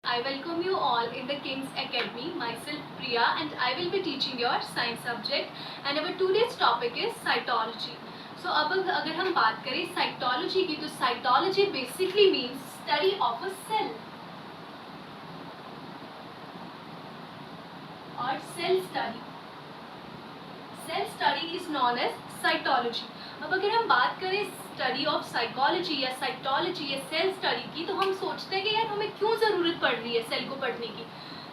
I welcome you all in the King's Academy. Myself Priya and I will be teaching your science subject and our today's topic is cytology. So अब अगर हम बात करें cytology की तो cytology basically means study of a cell or cell study. Cell study is known as cytology. अब अगर हम बात करें स्टडी ऑफ साइकोलॉजी या साइटोलॉजी या सेल स्टडी की तो हम सोचते हैं कि यार हमें क्यों ज़रूरत पड़ रही है सेल को पढ़ने की।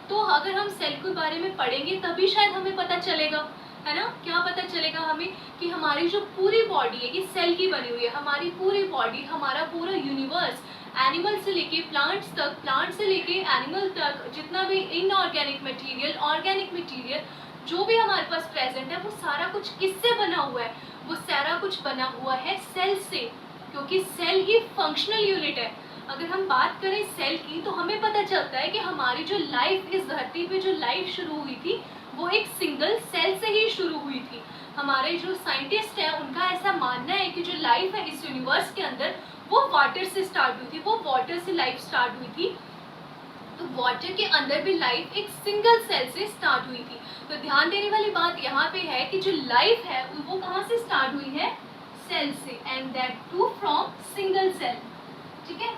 तो अगर हम सेल के बारे में पढ़ेंगे तभी शायद हमें पता चलेगा, है ना। क्या पता चलेगा हमें कि हमारी जो पूरी बॉडी है ये सेल की बनी हुई है। हमारी पूरी बॉडी, हमारा पूरा यूनिवर्स, एनिमल से लेके प्लांट्स तक, प्लांट से लेके एनिमल तक, जितना भी इनऑर्गेनिक मटेरियल, ऑर्गेनिक मटेरियल जो भी हमारे पास प्रेजेंट है वो सारा कुछ किससे बना हुआ है? वो सारा कुछ बना हुआ है सेल से, क्योंकि सेल ही फंक्शनल यूनिट है। अगर हम बात करें सेल की तो हमें पता चलता है कि हमारी जो लाइफ इस धरती पे जो लाइफ शुरू हुई थी वो एक सिंगल सेल से ही शुरू हुई थी। हमारे जो साइंटिस्ट हैं उनका ऐसा मानना है कि जो लाइफ है इस यूनिवर्स के अंदर वो वाटर से स्टार्ट हुई थी, वो वाटर से लाइफ स्टार्ट हुई थी। तो वाटर के अंदर भी लाइफ एक सिंगल सेल से स्टार्ट हुई थी। तो ध्यान देने वाली बात यहाँ पे है कि जो लाइफ है वो कहाँ से स्टार्ट हुई है? सेल से, and that too from single cell. ठीक है,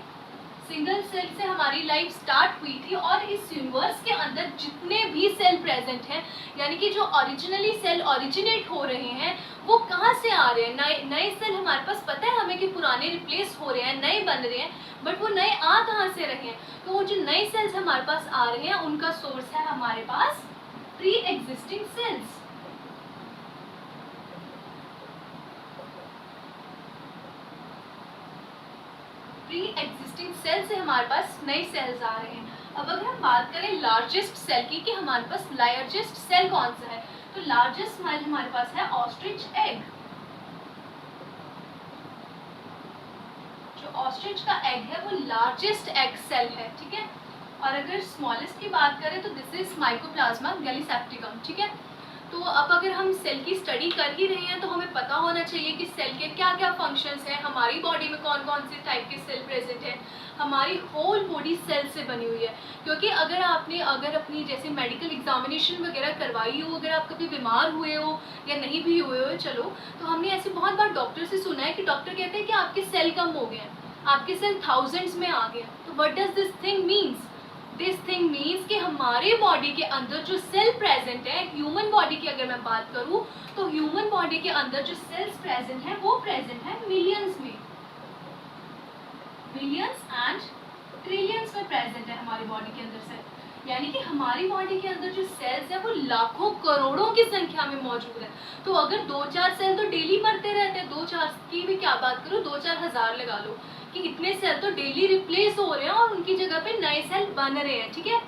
सिंगल सेल से हमारी लाइफ स्टार्ट हुई थी और इस यूनिवर्स के अंदर जितने भी सेल प्रेजेंट हैं, यानी कि जो ओरिजिनली सेल ओरिजिनेट हो रहे हैं वो कहाँ से आ रहे हैं? नए नए सेल हमारे पास पता है हमें कि पुराने रिप्लेस हो रहे हैं, नए बन रहे हैं, बट वो नए आ कहाँ से रहे हैं? तो वो जो नए सेल्स हमारे पास आ रहे हैं उनका सोर्स है हमारे पास pre existing cells. Pre existing cell से हमारे पास नए सेल्स आ रहे हैं। अब अगर हम बात करें लार्जेस्ट सेल की कि हमारे पास लार्जेस्ट सेल कौन सा है, तो लार्जेस्ट सेल हमारे पास है ऑस्ट्रिच एग। जो ऑस्ट्रिच का एग है वो लार्जेस्ट एग सेल है। ठीक है, और अगर स्मॉलेस्ट की बात करें तो दिस इज माइकोप्लाज्मा गैलीसेप्टिकम। ठीक है, तो अब अगर हम सेल की स्टडी कर ही रहे हैं तो हमें पता होना चाहिए कि सेल के क्या क्या फंक्शंस हैं, हमारी बॉडी में कौन कौन से टाइप के सेल प्रेजेंट हैं। हमारी होल बॉडी सेल से बनी हुई है, क्योंकि अगर आपने अपनी जैसे मेडिकल एग्जामिनेशन वगैरह करवाई हो, अगर आप कभी बीमार हुए हो या नहीं भी हुए हो, चलो, तो हमने ऐसे बहुत बार डॉक्टर से सुना है कि डॉक्टर कहते हैं कि आपके सेल कम हो गए हैं, आपके सेल थाउजेंड्स में आ गए। तो what does this thing means? This thing means कि हमारे बॉडी के अंदर जो सेल प्रेजेंट है, ह्यूमन बॉडी की अगर मैं बात करूं तो ह्यूमन बॉडी के अंदर जो सेल्स प्रेजेंट है वो प्रेजेंट है मिलियंस में, मिलियंस एंड ट्रिलियंस में प्रेजेंट है हमारी बॉडी के अंदर सेल। यानी कि हमारी बॉडी के अंदर जो सेल्स है वो लाखों करोड़ों की संख्या में मौजूद है। तो अगर 2-4 सेल तो डेली मरते रहते हैं, 2-4 की भी क्या बात करूं, 2-4 हज़ार लगा लो कि इतने सेल तो डेली रिप्लेस हो रहे हैं और उनकी जगह पे नए सेल बन रहे हैं। ठीक है,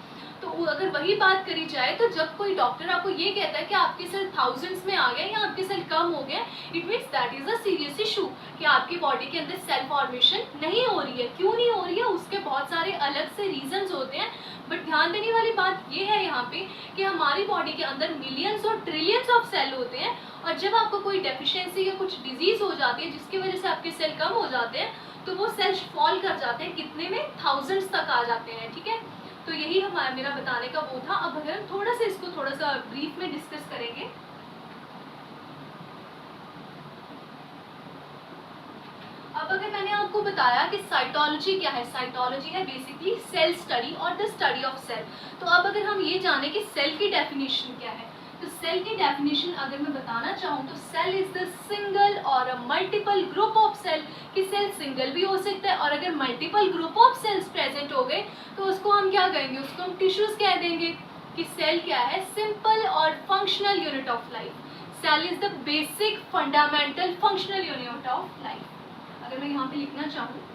तो अगर वही बात करी जाए तो जब कोई डॉक्टर आपको ये कहता है कि आपके सेल थाउजेंड्स में आ गए या आपके सेल कम हो गए, it means that is a serious issue कि आपकी बॉडी के अंदर सेल फॉर्मेशन नहीं हो रही है। क्यों नहीं हो रही है? उसके बहुत सारे अलग से रीजंस होते हैं, बट ध्यान देने वाली बात ये है यहाँ पे कि हमारी बॉडी के अंदर मिलियंस और ट्रिलियंस ऑफ सेल होते हैं, और जब आपको कोई डेफिशिएंसी या कुछ डिजीज हो जाती है जिसकी वजह से आपके सेल कम हो जाते हैं तो वो सेल्स फॉल कर जाते हैं, कितने में? थाउजेंड्स तक आ जाते हैं। ठीक है, तो यही हमारा मेरा बताने का वो था। अब अगर थोड़ा सा इसको थोड़ा सा ब्रीफ में डिस्कस करेंगे। अब अगर मैंने आपको बताया कि साइटोलॉजी क्या है, साइटोलॉजी है बेसिकली सेल स्टडी और द स्टडी ऑफ सेल। तो अब अगर हम ये जाने कि सेल की डेफिनेशन क्या है, तो सेल की डेफिनेशन अगर मैं बताना चाहूँ तो सेल इज द सिंगल और a multiple group of cell. कि सेल सिंगल भी हो सकता है और अगर multiple group of cells present हो गए तो उसको हम क्या कहेंगे? उसको हम टिश्यूज कह देंगे। कि सेल क्या है? सिंपल और functional unit of life. Cell is the basic fundamental functional unit of life. अगर मैं यहाँ पे लिखना चाहूँ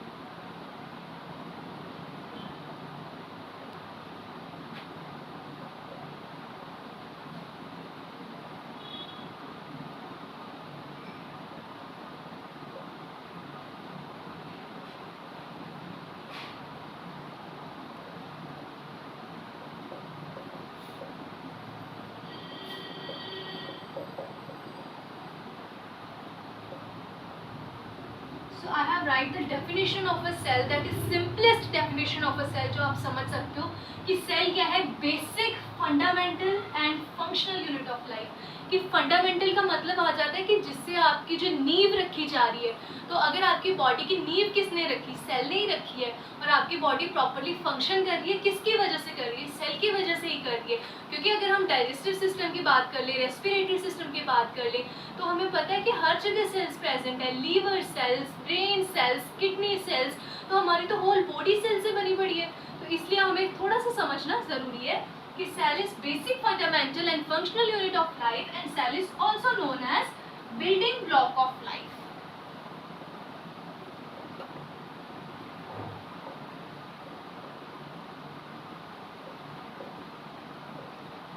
So I have write the definition of a cell, that is simplest definition of a cell जो आप समझ सकते हो कि सेल क्या है, basic fundamental and functional unit of life. कि फंडामेंटल का मतलब आ जाता है कि जिससे आपकी जो नींव रखी जा रही है। तो अगर आपकी बॉडी की नींव किसने रखी, सेल ने ही रखी है, और आपकी बॉडी प्रॉपरली फंक्शन कर रही है, किसकी वजह से कर रही है, सेल की वजह से ही कर रही है। क्योंकि अगर हम डाइजेस्टिव सिस्टम की बात कर ले, रेस्पिरेटरी सिस्टम की बात कर ले, तो हमें पता है कि हर जगह सेल्स प्रेजेंट है, liver cells, brain cells, kidney cells, तो हमारी तो होल बॉडी सेल से बनी पड़ी है। तो इसलिए हमें थोड़ा सा समझना ज़रूरी है कि cell is basic, fundamental and functional unit of life, and cell is also known as building block of life.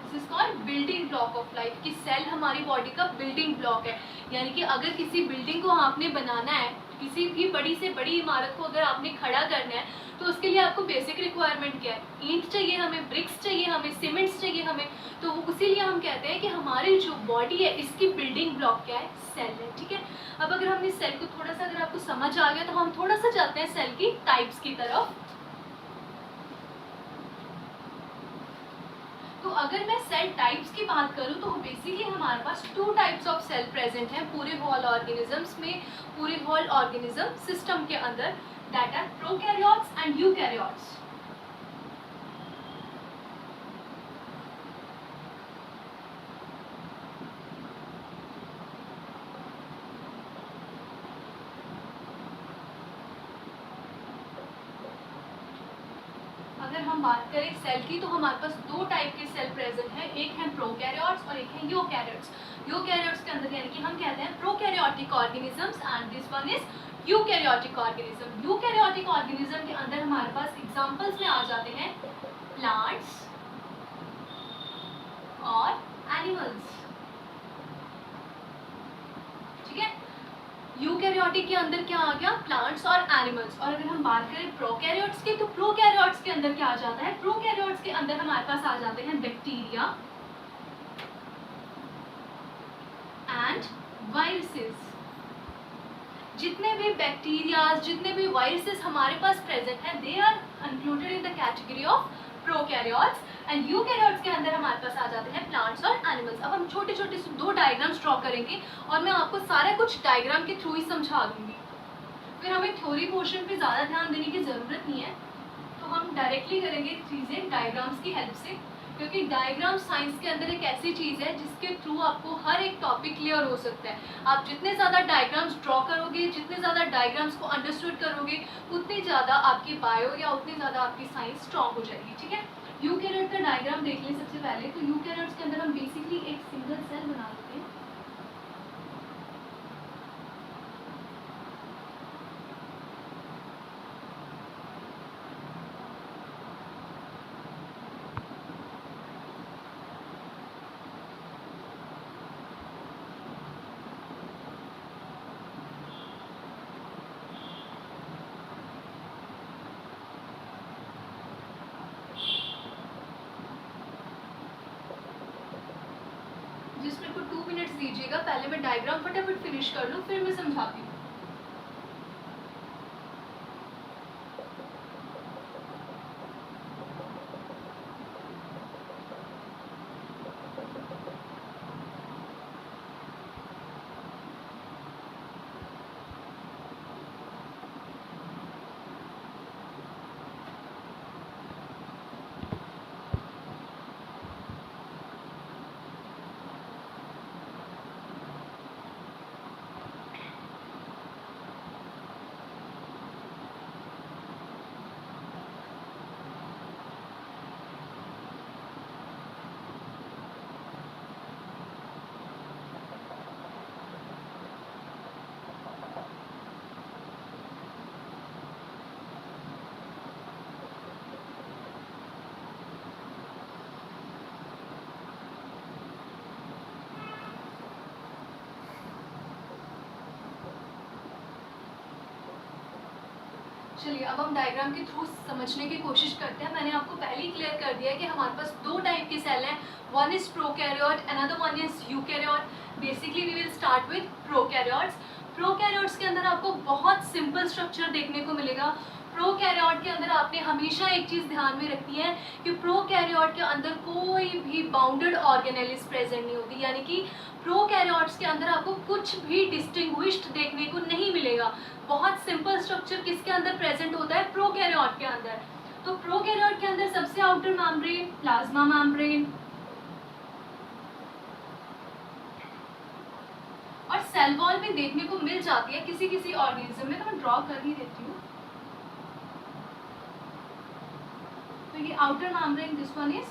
This is called building block of life कि सेल हमारी बॉडी का बिल्डिंग ब्लॉक है। यानी कि अगर किसी बिल्डिंग को आपने बनाना है, किसी भी बड़ी से बड़ी इमारत को अगर आपने खड़ा करना है, तो उसके लिए आपको बेसिक रिक्वायरमेंट क्या है, ईंट चाहिए हमें, ब्रिक्स चाहिए हमें, सीमेंट्स चाहिए हमें। तो उसीलिए हम कहते हैं कि हमारी जो बॉडी है इसकी बिल्डिंग ब्लॉक क्या है, सेल है। ठीक है, अब अगर हमने सेल को थोड़ा सा, अगर आपको समझ आ गया, तो हम थोड़ा सा जाते हैं सेल की टाइप्स की तरफ। तो अगर मैं सेल टाइप्स की बात करूं, तो बेसिकली हमारे पास 2 टाइप्स ऑफ सेल प्रेजेंट हैं पूरे होल ऑर्गेनिजम्स में, पूरे होल ऑर्गेनिज्म सिस्टम के अंदर, that are prokaryotes and eukaryotes. अगर हम बात करें सेल की, तो हमारे पास 2 टाइप के सेल प्रेजेंट हैं, एक है प्रोकैरियोट्स और एक है यूकैरियोट्स। यूकैरियोट्स के अंदर यानी कि हम कहते हैं prokaryotic organisms, and this one is eukaryotic organism. Eukaryotic organism के अंदर हमारे पास एग्जांपल्स में आ जाते हैं प्लांट्स और एनिमल्स। ठीक है, यूकैरियोटिक के अंदर क्या आ गया, प्लांट्स और एनिमल्स। और अगर हम बात करें प्रोकैरियोट्स के, तो प्रोकैरियोट्स के अंदर क्या आ जाता है, प्रोकैरियोट्स के अंदर हमारे पास आ जाते हैं बैक्टीरिया एंड वायरसेस। जितने भी बैक्टीरिया, जितने भी वायरसेस हमारे पास प्रेजेंट हैं, they are included in the category of prokaryotes. And eukaryotes के अंदर हमारे पास आ जाते हैं प्लांट्स और एनिमल्स। अब हम छोटे छोटे 2 डायग्राम्स ड्रॉ करेंगे, और मैं आपको सारा कुछ डायग्राम के थ्रू ही समझा दूंगी। फिर हमें थ्योरी पोर्शन पे ज़्यादा ध्यान देने की ज़रूरत नहीं है, तो हम डायरेक्टली करेंगे चीज़ें डायग्राम्स की हेल्प से। क्योंकि डायग्राम साइंस के अंदर एक ऐसी चीज़ है जिसके थ्रू आपको हर एक टॉपिक क्लियर हो सकता है। आप जितने ज़्यादा डायग्राम्स ड्रॉ करोगे, जितने ज़्यादा डायग्राम्स को अंडरस्टूड करोगे, उतनी ज़्यादा आपकी बायो या उतनी ज़्यादा आपकी साइंस स्ट्रॉन्ग हो जाएगी। ठीक है, यूकैरियोट का डायग्राम देख लें सबसे पहले। तो यूकैरियोट्स के अंदर हम बेसिकली एक सिंगल सेल बना लेते हैं। जिसमें को 2 मिनट्स दीजिएगा, पहले मैं डायग्राम फटाफट फिनिश कर लूँ, फिर मैं समझाती हूँ। चलिए, अब हम डायग्राम के थ्रू समझने की कोशिश करते हैं। मैंने आपको पहले ही क्लियर कर दिया है कि हमारे पास 2 टाइप के सेल हैं, one is prokaryote, another one is eukaryote. Basically we will start with prokaryotes. Prokaryotes के अंदर आपको बहुत सिंपल स्ट्रक्चर देखने को मिलेगा। प्रोकैरियोट के अंदर आपने हमेशा एक चीज़ ध्यान में रखनी है कि प्रोकैरियोट के अंदर कोई भी बाउंडेड ऑर्गेनेलिस प्रेजेंट नहीं होती, यानी कि प्रोकैरियोट्स के अंदर आपको कुछ भी डिस्टिंग्विश्ड देखने को नहीं मिलेगा। बहुत सिंपल स्ट्रक्चर किसके अंदर प्रेजेंट होता है? प्रोकैरियोट के अंदर। तो प्रोकैरियोट के अंदर सबसे आउटर मेम्ब्रेन प्लाज्मा मेम्ब्रेन, और सेल वॉल भी देखने को मिल जाती है किसी किसी ऑर्गेनिज्म में, तो मैं ड्रॉ कर ही देती हूँ। तो ये outer membrane, this one is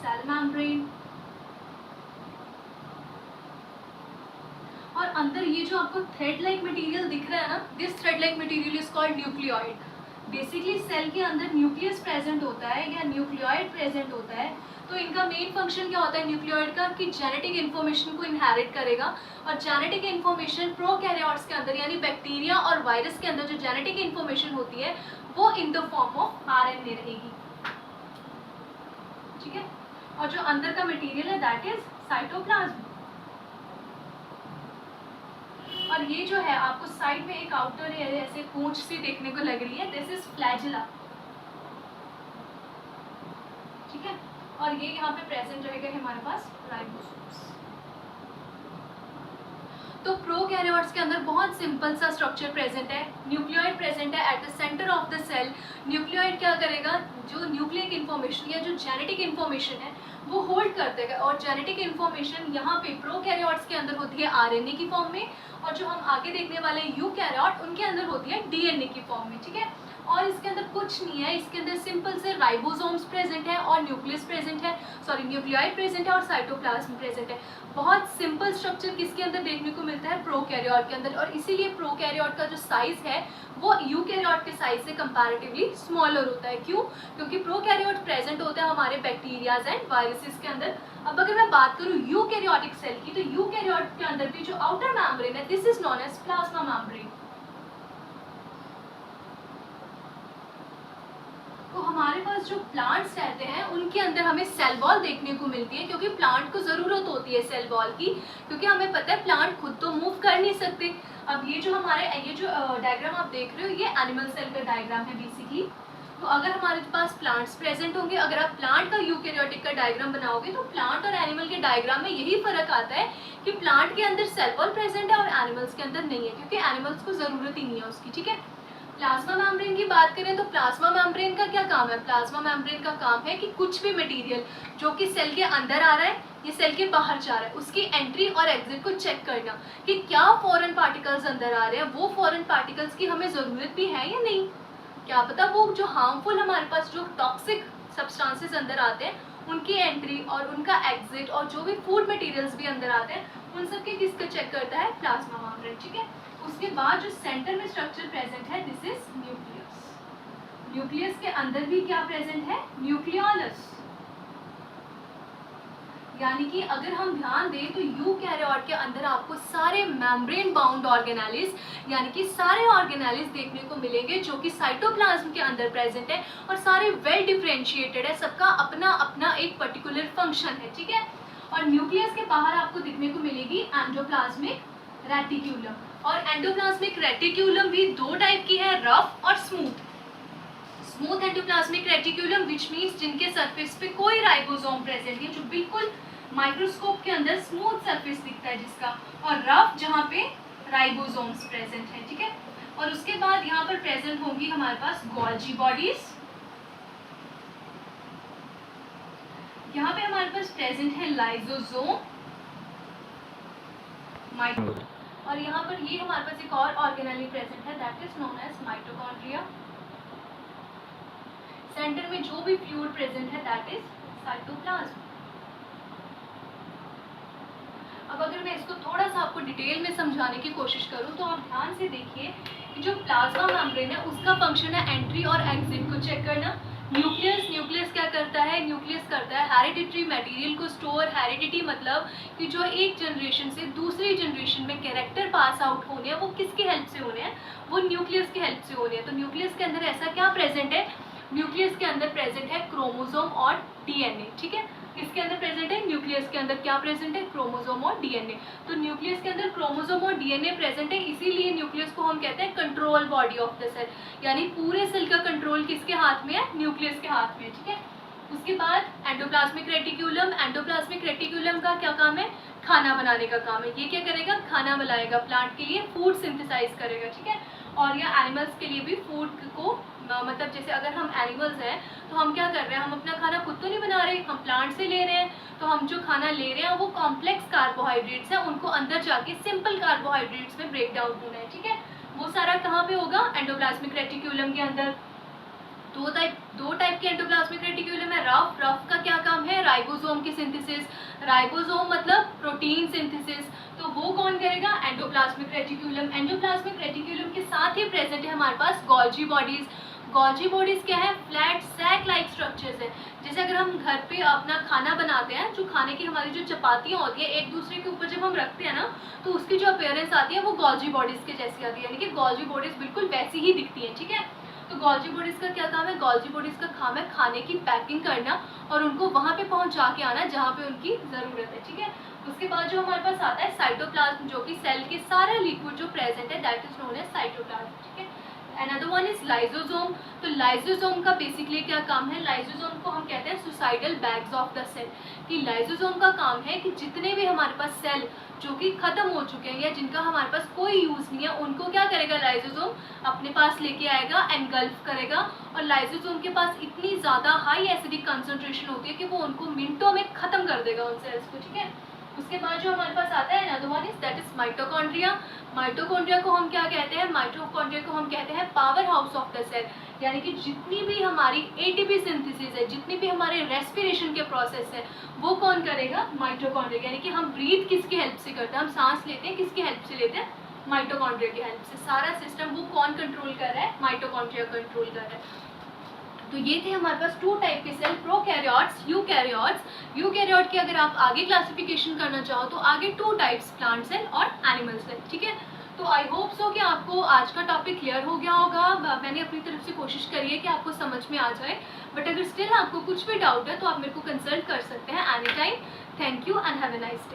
cell membrane, और अंदर ये जो आपको थ्रेड लाइक मटेरियल दिख रहा है ना, this thread like material is called nucleoid. Basically cell के अंदर न्यूक्लियस प्रेजेंट होता है या न्यूक्लियोइड प्रेजेंट होता है, तो इनका मेन फंक्शन क्या होता है न्यूक्लियोइड का, कि जेनेटिक इन्फॉर्मेशन को इनहेरिट करेगा। और जेनेटिक इन्फॉर्मेशन प्रोकैरियोट्स के अंदर यानी बैक्टीरिया और वायरस के अंदर जो जेनेटिक इन्फॉर्मेशन होती है वो in the form of RNA रहेगी, ठीक है। और जो अंदर का मटेरियल है दैट इज साइटोप्लाज्म। और ये जो है आपको साइड में एक आउटर ऐसे पूंछ सी देखने को लग रही है, दिस इज फ्लैजिला, ठीक है। और ये यहाँ पे प्रेजेंट रहेगा हमारे पास राइबोसोम्स। तो प्रोकैरियोट्स के अंदर बहुत सिंपल सा स्ट्रक्चर प्रेजेंट है, न्यूक्लियोइड प्रेजेंट है at the centre of the cell. Nucleoid क्या करेगा, जो न्यूक्लिक इन्फॉर्मेशन या जो जेनेटिक इन्फॉर्मेशन है वो होल्ड कर देगा, और जेनेटिक इन्फॉर्मेशन यहाँ पे प्रोकैरियोट्स के अंदर होती है आरएनए की फॉर्म में, और जो हम आगे देखने वाले यूकैरियोट उनके अंदर होती है डीएनए की फॉर्म में, ठीक है। और इसके अंदर कुछ नहीं है, इसके अंदर सिंपल से राइबोसोम्स प्रेजेंट है और न्यूक्लियस प्रेजेंट है, सॉरी न्यूक्लियोइड प्रेजेंट है और साइटोप्लाज्म प्रेजेंट है। बहुत सिंपल स्ट्रक्चर किसके अंदर देखने को मिलता है? प्रोकैरियोट के अंदर। और इसीलिए प्रोकैरियोट का जो साइज है वो यूकैरियोट के साइज से कंपैरेटिवली स्मॉलर होता है। क्यों? क्योंकि प्रोकैरियोट प्रेजेंट होता है हमारे बैक्टीरियाज एंड वायरसेस के अंदर। अब अगर मैं बात करूँ यूकैरियोटिक सेल की, तो यूकैरियोट के अंदर भी जो आउटर मेम्ब्रेन है this is known as plasma membrane. तो हमारे पास जो प्लांट्स रहते हैं उनके अंदर हमें सेल वॉल देखने को मिलती है, क्योंकि प्लांट को ज़रूरत होती है सेल वॉल की, क्योंकि हमें पता है प्लांट खुद तो मूव कर नहीं सकते। अब ये जो हमारे ये जो डायग्राम आप देख रहे हो ये एनिमल सेल का डायग्राम है बेसिकली। तो अगर हमारे पास प्लांट्स प्रेजेंट होंगे, अगर आप प्लांट का यूकैरियोटिक का डायग्राम बनाओगे तो प्लांट और एनिमल के डायग्राम में यही फर्क आता है कि प्लांट के अंदर सेल वॉल प्रेजेंट है और एनिमल्स के अंदर नहीं है, क्योंकि एनिमल्स को ज़रूरत ही नहीं है उसकी, ठीक है। प्लाज्मा मेम्ब्रेन की बात करें तो प्लाज्मा मेम्ब्रेन का क्या काम है? प्लाज्मा मेम्ब्रेन का काम है कि कुछ भी मटेरियल जो कि सेल के अंदर आ रहा है ये सेल के बाहर जा रहा है उसकी एंट्री और एग्जिट को चेक करना कि क्या फॉरेन पार्टिकल्स अंदर आ रहे हैं, वो फॉरेन पार्टिकल्स की हमें ज़रूरत भी है या नहीं। क्या पता वो जो हार्मफुल हमारे पास जो टॉक्सिक सब्सटेंसेस अंदर आते हैं उनकी एंट्री और उनका एग्जिट, और जो भी फूड मटेरियल्स भी अंदर आते हैं उन सब के किसका चेक करता है? प्लाज्मा मेम्ब्रेन, ठीक है। उसके बाद जो सेंटर में स्ट्रक्चर प्रेजेंट है दिस इज न्यूक्लियस। न्यूक्लियस के अंदर भी क्या प्रेजेंट है? न्यूक्लियोलस। यानी कि अगर हम ध्यान दें तो यूकैरियोट के अंदर आपको सारे मेम्ब्रेन बाउंड ऑर्गेनेलिस यानी कि सारे ऑर्गेनेलिस देखने को मिलेंगे जो कि साइटोप्लाज्म के अंदर प्रेजेंट है, और सारे वेल डिफरेंशिएटेड है, सबका अपना अपना एक पर्टिकुलर फंक्शन है, ठीक है। और न्यूक्लियस के बाहर आपको दिखने को मिलेगी एंडोप्लाज्मिक रेटिक्यूलम, और एंडोप्लाज्मिक रेटिक्यूलम भी दो टाइप की है, रफ और smooth. Smooth endoplasmic reticulum which means जिनके सरफेस पे कोई राइबोसोम प्रेजेंट है, जो बिल्कुल माइक्रोस्कोप के अंदर स्मूथ सरफेस दिखता है जिसका, और रफ जहाँ पे राइबोसोम्स प्रेजेंट है, ठीक है। और उसके बाद यहाँ पर प्रेजेंट होंगी हमारे पास गोल्जी बॉडीज। यहाँ पे हमारे पास प्रेजेंट है लाइसोसोम, और यहाँ पर ये हमारे पास एक और ऑर्गेनेली प्रेजेंट है that is known as mitochondria. Centre में जो भी फ्लूइड प्रेजेंट है दैट इज साइटोप्लाज्म। अब अगर मैं इसको थोड़ा सा आपको डिटेल में समझाने की कोशिश करूं तो आप ध्यान से देखिए कि जो प्लाज्मा मेम्ब्रेन है उसका फंक्शन है एंट्री और एग्जिट को चेक करना। न्यूक्लियस क्या करता है? न्यूक्लियस करता है हेरिडिटरी मटेरियल को स्टोर। हेरिडिटी मतलब कि जो एक जनरेशन से दूसरी जनरेशन में कैरेक्टर पास आउट होने हैं वो किसकी हेल्प से होने हैं? वो न्यूक्लियस की हेल्प से होने हैं। तो न्यूक्लियस के अंदर ऐसा क्या प्रेजेंट है? न्यूक्लियस के अंदर प्रेजेंट है क्रोमोसोम और डीएनए, ठीक है। इसके अंदर प्रेजेंट है, न्यूक्लियस के अंदर क्या प्रेजेंट है, क्रोमोसोम और डीएनए। तो न्यूक्लियस के अंदर क्रोमोसोम और डीएनए प्रेजेंट है, इसीलिए न्यूक्लियस को हम कहते हैं control body of the cell, यानी पूरे सेल का कंट्रोल किसके हाथ में है, न्यूक्लियस के हाथ में, ठीक है। उसके बाद एंडोप्लाज्मिक रेटिक्यूलम, एंडोप्लाज्मिक रेटिक्यूलम का क्या काम है, खाना बनाने का काम है। ये क्या करेगा, खाना बनाएगा, प्लांट के लिए फूड सिंथेसाइज करेगा, ठीक है। और या एनिमल्स के लिए भी फूड को, मतलब जैसे अगर हम एनिमल्स हैं तो हम क्या कर रहे हैं, हम अपना खाना खुद तो नहीं बना रहे, हम प्लांट से ले रहे हैं। तो हम जो खाना ले रहे हैं वो कॉम्प्लेक्स कार्बोहाइड्रेट्स हैं, उनको अंदर जाके सिंपल कार्बोहाइड्रेट्स में ब्रेक डाउन होना है, ठीक है। वो सारा कहाँ पे होगा, एंडोप्लाज्मिक रेटिक्यूलम के अंदर। दो टाइप के एंडोप्लाज्मिक रेटिक्यूलम है। रफ का क्या काम है, राइबोसोम की सिंथेसिस, राइबोसोम मतलब प्रोटीन सिंथेसिस, तो वो कौन करेगा, एंडोप्लाज्मिक रेटिक्यूलम। एंडोप्लाज्मिक रेटिक्यूलम के साथ ही प्रेजेंट है हमारे पास गोल्जी बॉडीज। गोल्जी बॉडीज क्या है, फ्लैट सैक लाइक स्ट्रक्चर्स है। जैसे अगर हम घर पे अपना खाना बनाते हैं, जो खाने की हमारी जो चपातियाँ होती है एक दूसरे के ऊपर जब हम रखते हैं ना, तो उसकी जो अपीयरेंस आती है वो गोल्जी बॉडीज के जैसी आती है, यानी कि गोल्जी बॉडीज बिल्कुल वैसी ही दिखती है, ठीक है। तो गोल्जी बॉडीज का क्या काम है, गोल्जी बॉडीज का काम है खाने की पैकिंग करना और उनको वहाँ पे पहुँचा के आना जहाँ पे उनकी ज़रूरत है, ठीक है। उसके बाद जो हमारे पास आता है साइटोप्लाज्म, जो कि सेल के सारे लिक्विड जो प्रेजेंट है that is known as cytoplasm, ठीक है। Another one is lysosome. तो लाइसोसोम का बेसिकली क्या काम है, लाइसोसोम को हम कहते हैं suicidal bags of the cell. कि लाइसोसोम का काम है कि जितने भी हमारे पास सेल जो कि खत्म हो चुके हैं या जिनका हमारे पास कोई यूज़ नहीं है, उनको क्या करेगा लाइसोसोम अपने पास लेके आएगा, एनगल्फ करेगा। और लाइसोसोम के पास इतनी ज़्यादा हाई एसिडिक कंसंट्रेशन होती है कि वो उनको मिनटों में ख़त्म कर देगा उन सेल्स को, ठीक है। उसके बाद जो हमारे पास आता है another one is that is mitochondria. Mitochondria को हम क्या कहते हैं, माइटोकॉन्ड्रिया को हम कहते हैं power house of the cell, यानी कि जितनी भी हमारी एटीपी सिंथेसिस है, जितनी भी हमारे रेस्पिरेशन के प्रोसेस है, वो कौन करेगा, माइटोकॉन्ड्रिया। यानी कि हम ब्रीथ किसकी हेल्प से करते हैं, हम सांस लेते हैं किसकी हेल्प से लेते हैं, माइटोकॉन्ड्रिया की हेल्प से। सारा सिस्टम वो कौन कंट्रोल कर रहा है, माइटोकॉन्ड्रिया कंट्रोल कर रहा है। तो ये थे हमारे पास टू टाइप के सेल, प्रोकैरियोट्स, यूकैरियोट्स। यूकैरियोट की अगर आप आगे क्लासिफिकेशन करना चाहो तो आगे टू टाइप्स, प्लांट सेल और एनिमल सेल, ठीक है। तो आई होप सो कि आपको आज का टॉपिक क्लियर हो गया होगा। मैंने अपनी तरफ से कोशिश करी है कि आपको समझ में आ जाए, बट अगर स्टिल आपको कुछ भी डाउट है तो आप मेरे को कंसल्ट कर सकते हैं any time. Thank you and have a nice day.